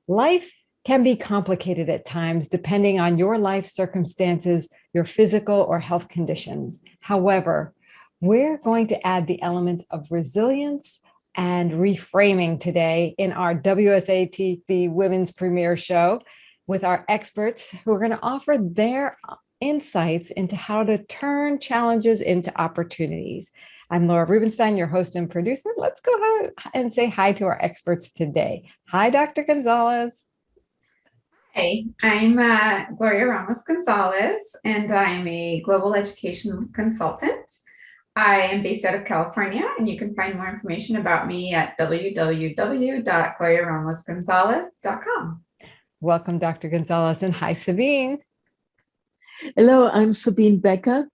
Life can be complicated at times depending on your life circumstances, your physical or health conditions. However, we're going to add the element of resilience and reframing today in our WSATV Women's Premiere Show with our experts who are going to offer their insights into how to turn challenges into opportunities. I'm Laura Rubenstein, your host and producer. Let's go ahead and say hi to our experts today. Hi, Dr. Gonzalez. Hi, I'm Gloria Ramos Gonzalez, and I'm a global education consultant. I am based out of California, and you can find more information about me at www.gloriaramosgonzalez.com. Welcome, Dr. Gonzalez, and hi, Sabine. Hello, I'm Sabine Becker,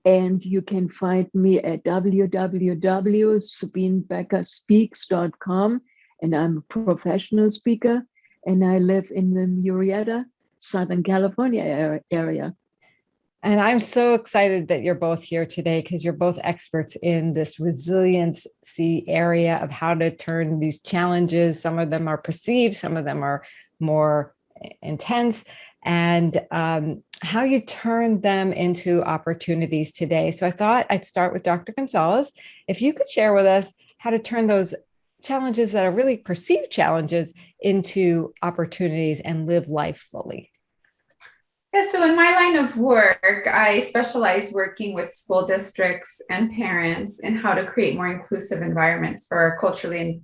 and you can find me at www.sabinebeckerspeaks.com, and I'm a professional speaker, and I live in the Murrieta, Southern California area. And I'm so excited that you're both here today because you're both experts in this resiliency area of how to turn these challenges. Some of them are perceived, some of them are more intense, and how you turn them into opportunities today. So I thought I'd start with Dr. Gonzalez. If you could share with us how to turn those challenges that are really perceived challenges into opportunities and live life fully. Yeah, so in my line of work, I specialize working with school districts and parents in how to create more inclusive environments for our culturally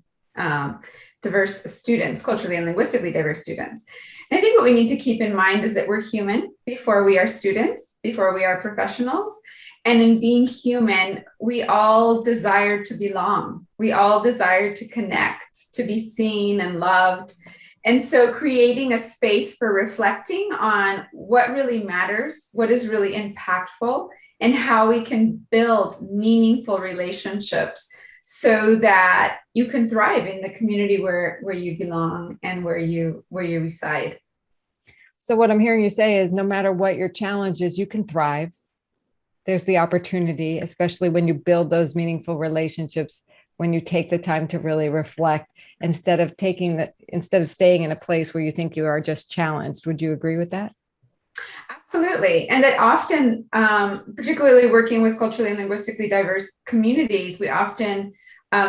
diverse students, culturally and linguistically diverse students. And I think what we need to keep in mind is that we're human before we are students, before we are professionals. And in being human, we all desire to belong. We all desire to connect, to be seen and loved. And so creating a space for reflecting on what really matters, what is really impactful, and how we can build meaningful relationships so that you can thrive in the community where you belong and where you reside. So what I'm hearing you say is no matter what your challenge is, you can thrive. There's the opportunity, especially when you build those meaningful relationships, when you take the time to really reflect instead of staying in a place where you think you are just challenged. Would you agree with that? Absolutely. And that often, particularly working with culturally and linguistically diverse communities, we often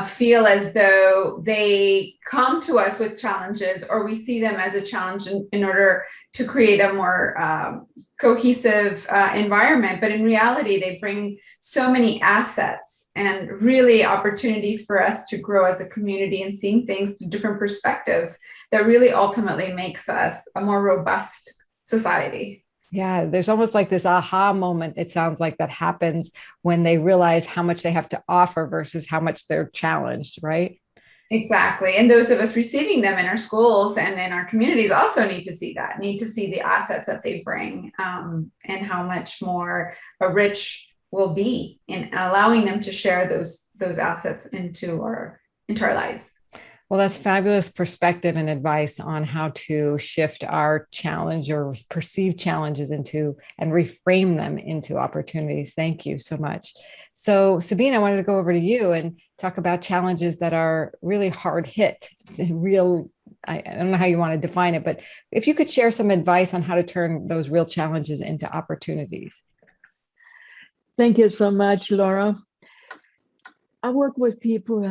feel as though they come to us with challenges, or we see them as a challenge in order to create a more cohesive environment. But in reality, they bring so many assets and really opportunities for us to grow as a community and seeing things through different perspectives that really ultimately makes us a more robust society. Yeah, there's almost like this aha moment, it sounds like, that happens when they realize how much they have to offer versus how much they're challenged, right? Exactly. And those of us receiving them in our schools and in our communities also need to see that, need to see the assets that they bring, and how much more rich will be in allowing them to share those assets into our lives. Well, that's fabulous perspective and advice on how to shift our challenge or perceived challenges into and reframe them into opportunities. Thank you so much. So, Sabine, I wanted to go over to you and talk about challenges that are really hard hit, real. I don't know how you want to define it, but if you could share some advice on how to turn those real challenges into opportunities. Thank you so much, Laura. I work with people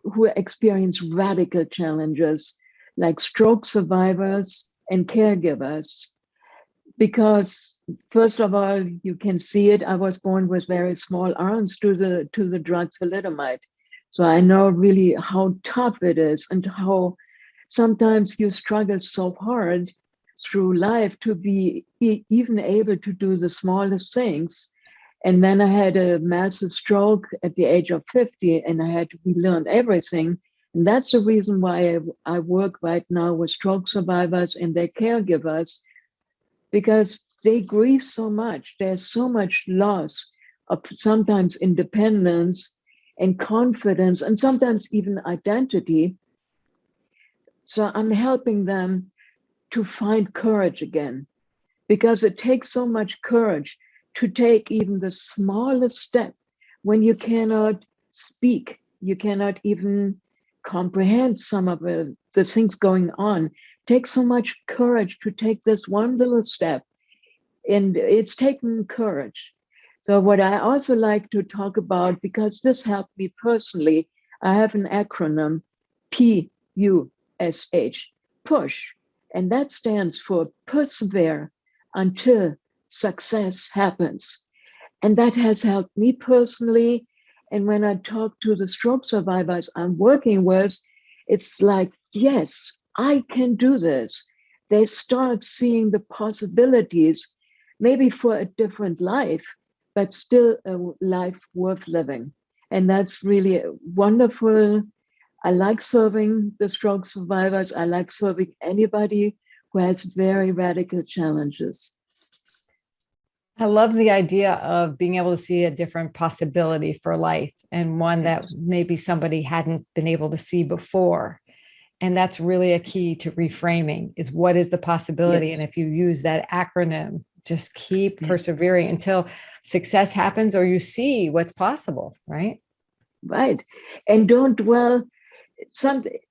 who experience radical challenges, like stroke survivors and caregivers. Because first of all, you can see it. I was born with very small arms to the drug thalidomide, so I know really how tough it is and how sometimes you struggle so hard through life to be even able to do the smallest things. And then I had a massive stroke at the age of 50, and I had to relearn everything. And that's the reason why I work right now with stroke survivors and their caregivers, because they grieve so much. There's so much loss of sometimes independence and confidence, and sometimes even identity. So I'm helping them to find courage again, because it takes so much courage to take even the smallest step when you cannot speak, you cannot even comprehend some of the things going on. It takes so much courage to take this one little step, and it's taken courage. So what I also like to talk about, because this helped me personally, I have an acronym, PUSH, push, and that stands for persevere until success happens. And that has helped me personally. And when I talk to the stroke survivors I'm working with, it's like, yes, I can do this. They start seeing the possibilities, maybe for a different life, but still a life worth living. And that's really wonderful. I like serving the stroke survivors. I like serving anybody who has very radical challenges. I love the idea of being able to see a different possibility for life, and one that maybe somebody hadn't been able to see before. And that's really a key to reframing, is what is the possibility? Yes. And if you use that acronym, just keep persevering until success happens or you see what's possible, right? Right. And don't dwell.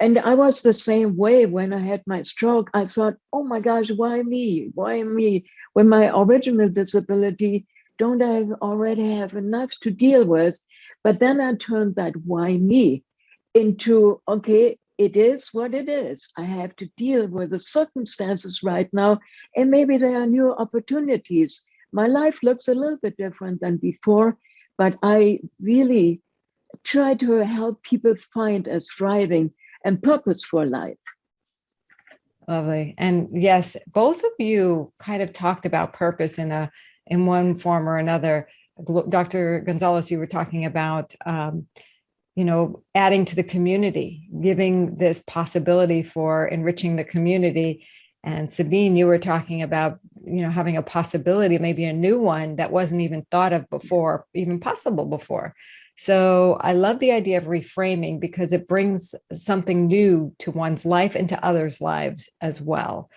And I was the same way when I had my stroke. I thought, oh my gosh, why me? Why me? When my original disability, don't I already have enough to deal with? But then I turned that why me into, okay, it is what it is. I have to deal with the circumstances right now, and maybe there are new opportunities. My life looks a little bit different than before, but I really try to help people find a thriving and purposeful life. Lovely. And yes, both of you kind of talked about purpose in one form or another. Dr. Gonzalez, you were talking about adding to the community, giving this possibility for enriching the community. And Sabine, you were talking about, having a possibility, maybe a new one that wasn't even thought of before, even possible before. So I love the idea of reframing, because it brings something new to one's life and to others' lives as well.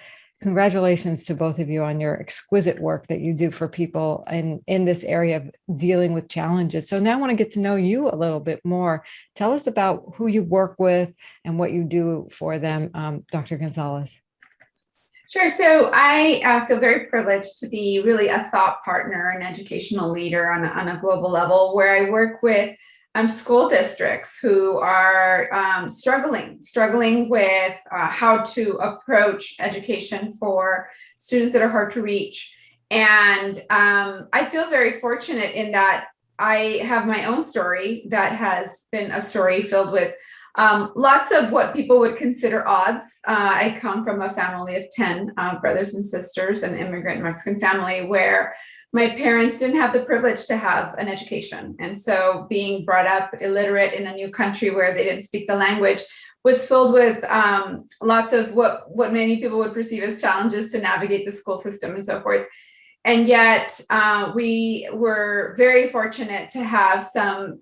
Congratulations to both of you on your exquisite work that you do for people in this area of dealing with challenges. So now I want to get to know you a little bit more. Tell us about who you work with and what you do for them, Dr. Gonzalez. Sure. So I feel very privileged to be really a thought partner and educational leader on a global level, where I work with school districts who are struggling with how to approach education for students that are hard to reach. And I feel very fortunate in that I have my own story that has been a story filled with lots of what people would consider odds. I come from a family of 10 brothers and sisters, an immigrant Mexican family, where my parents didn't have the privilege to have an education. And so being brought up illiterate in a new country where they didn't speak the language was filled with lots of what many people would perceive as challenges to navigate the school system and so forth. And yet we were very fortunate to have some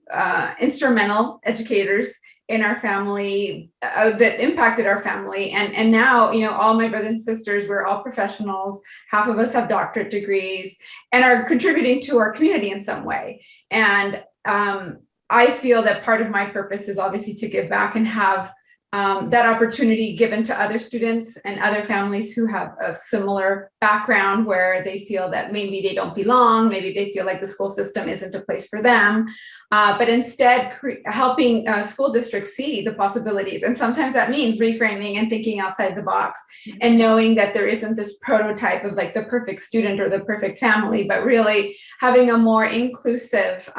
instrumental educators in our family that impacted our family. And now, all my brothers and sisters, we're all professionals. Half of us have doctorate degrees and are contributing to our community in some way. And I feel that part of my purpose is obviously to give back and have that opportunity given to other students and other families who have a similar background, where they feel that maybe they don't belong, maybe they feel like the school system isn't a place for them, but instead helping school districts see the possibilities. And sometimes that means reframing and thinking outside the box, and knowing that there isn't this prototype of like the perfect student or the perfect family, but really having a more inclusive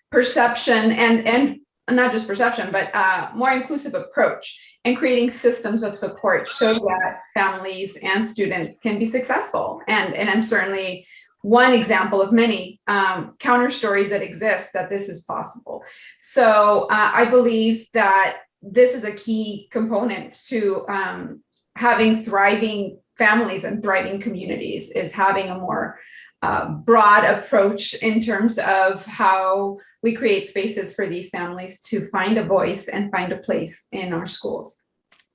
perception and not just perception, but more inclusive approach, and creating systems of support so that families and students can be successful. And I'm certainly one example of many counter stories that exist that this is possible. So I believe that this is a key component to having thriving families and thriving communities, is having a more broad approach in terms of how we create spaces for these families to find a voice and find a place in our schools.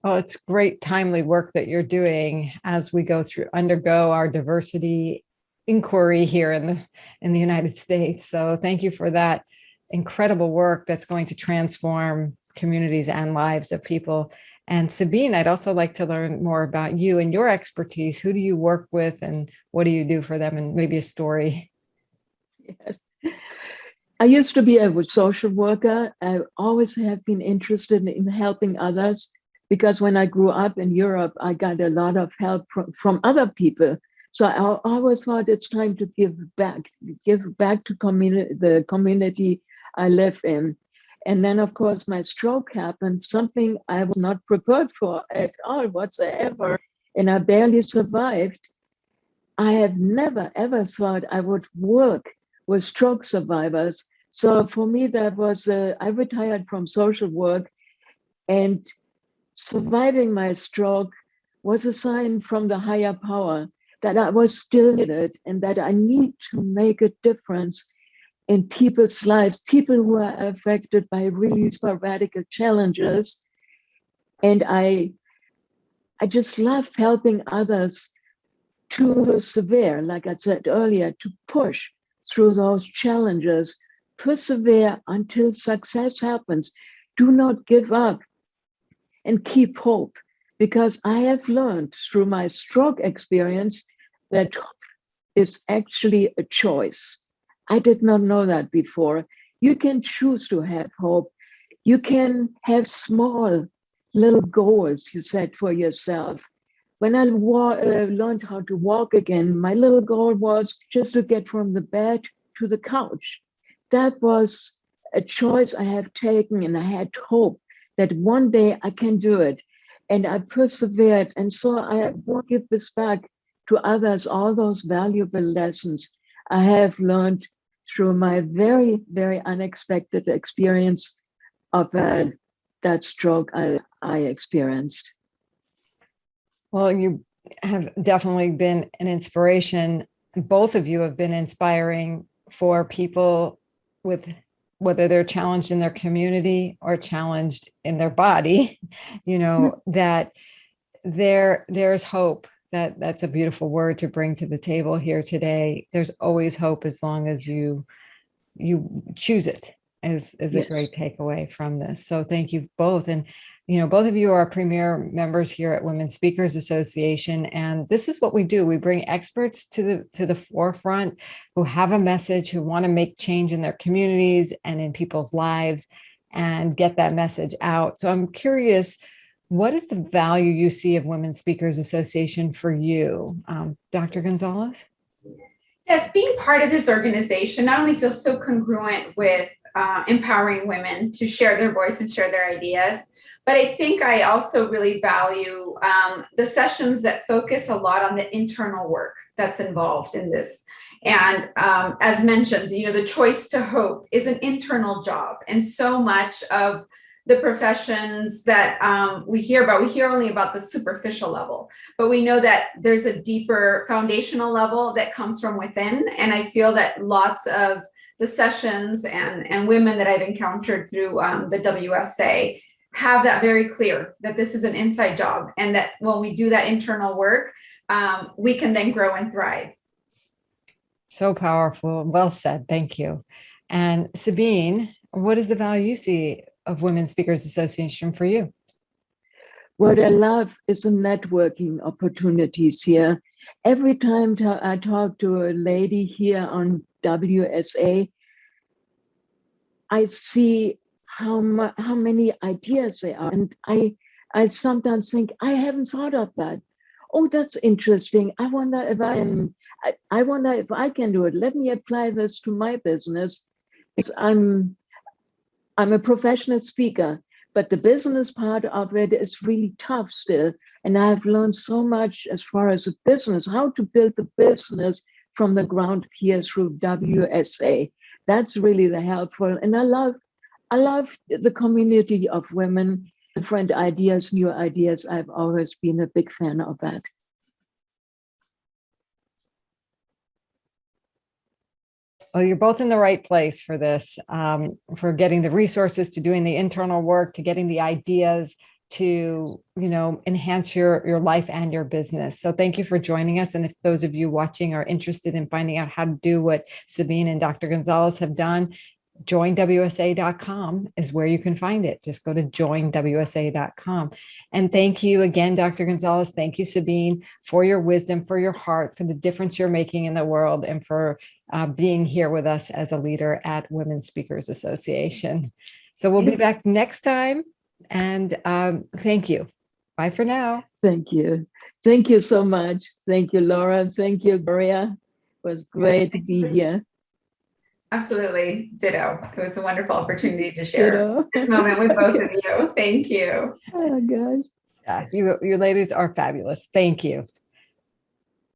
Oh, it's great, timely work that you're doing as we undergo our diversity inquiry here in the United States. So thank you for that incredible work that's going to transform communities and lives of people. And Sabine, I'd also like to learn more about you and your expertise. Who do you work with and what do you do for them? And maybe a story. Yes. I used to be a social worker. I always have been interested in helping others because when I grew up in Europe, I got a lot of help from other people. So I always thought it's time to give back to the community I live in. And then, of course, my stroke happened, something I was not prepared for at all whatsoever, and I barely survived. I have never, ever thought I would work with stroke survivors. So for me, that was, I retired from social work, and surviving my stroke was a sign from the higher power that I was still needed and that I need to make a difference in people's lives, people who are affected by really radical challenges. And I just love helping others to persevere, like I said earlier, to push through those challenges, persevere until success happens. Do not give up and keep hope, because I have learned through my stroke experience that hope is actually a choice. I did not know that before. You can choose to have hope. You can have small little goals you set for yourself. When I learned how to walk again, my little goal was just to get from the bed to the couch. That was a choice I have taken, and I had hope that one day I can do it. And I persevered. And so I want to give this back to others, all those valuable lessons I have learned through my very, very unexpected experience of that stroke I experienced. Well, you have definitely been an inspiration. Both of you have been inspiring for people with whether they're challenged in their community or challenged in their body, that there's hope. That's a beautiful word to bring to the table here today. There's always hope as long as you choose it, is yes. A great takeaway from this. So thank you both. And both of you are premier members here at Women Speakers Association, and this is what we do. We bring experts to the forefront who have a message, who want to make change in their communities and in people's lives and get that message out. So I'm curious, what is the value you see of Women Speakers Association for you? Dr. Gonzalez? Yes, being part of this organization not only feels so congruent with empowering women to share their voice and share their ideas, but I think I also really value the sessions that focus a lot on the internal work that's involved in this. And as mentioned, the choice to hope is an internal job. And so much of the professions that we hear only about the superficial level, but we know that there's a deeper foundational level that comes from within. And I feel that lots of the sessions and women that I've encountered through the WSA have that very clear, that this is an inside job, and that when we do that internal work, we can then grow and thrive. So powerful. Well said. Thank you. And Sabine, what is the value you see of Women Speakers Association for you? What I love is the networking opportunities here. Every time I talk to a lady here on WSA, I see how many ideas there are. And I sometimes think, I haven't thought of that. Oh, that's interesting. I wonder if I can do it. Let me apply this to my business. I'm a professional speaker, but the business part of it is really tough still. And I have learned so much as far as a business, how to build the business from the ground here through WSA. That's really the helpful. And I love the community of women, different ideas, new ideas. I've always been a big fan of that. Well, you're both in the right place for this, for getting the resources, to doing the internal work, to getting the ideas to, enhance your life and your business. So thank you for joining us. And if those of you watching are interested in finding out how to do what Sabine and Dr. Gonzalez have done, joinwsa.com is where you can find it. Just go to joinwsa.com. And thank you again, Dr. Gonzalez. Thank you, Sabine, for your wisdom, for your heart, for the difference you're making in the world, and for being here with us as a leader at Women Speakers Association. So we'll be back next time. And thank you. Bye for now. Thank you. Thank you so much. Thank you, Laura. Thank you, Gloria. It was great to be here. Absolutely. Ditto. It was a wonderful opportunity to share Ditto. this moment with both of you. Thank you. Oh, gosh. Yeah, you ladies are fabulous. Thank you.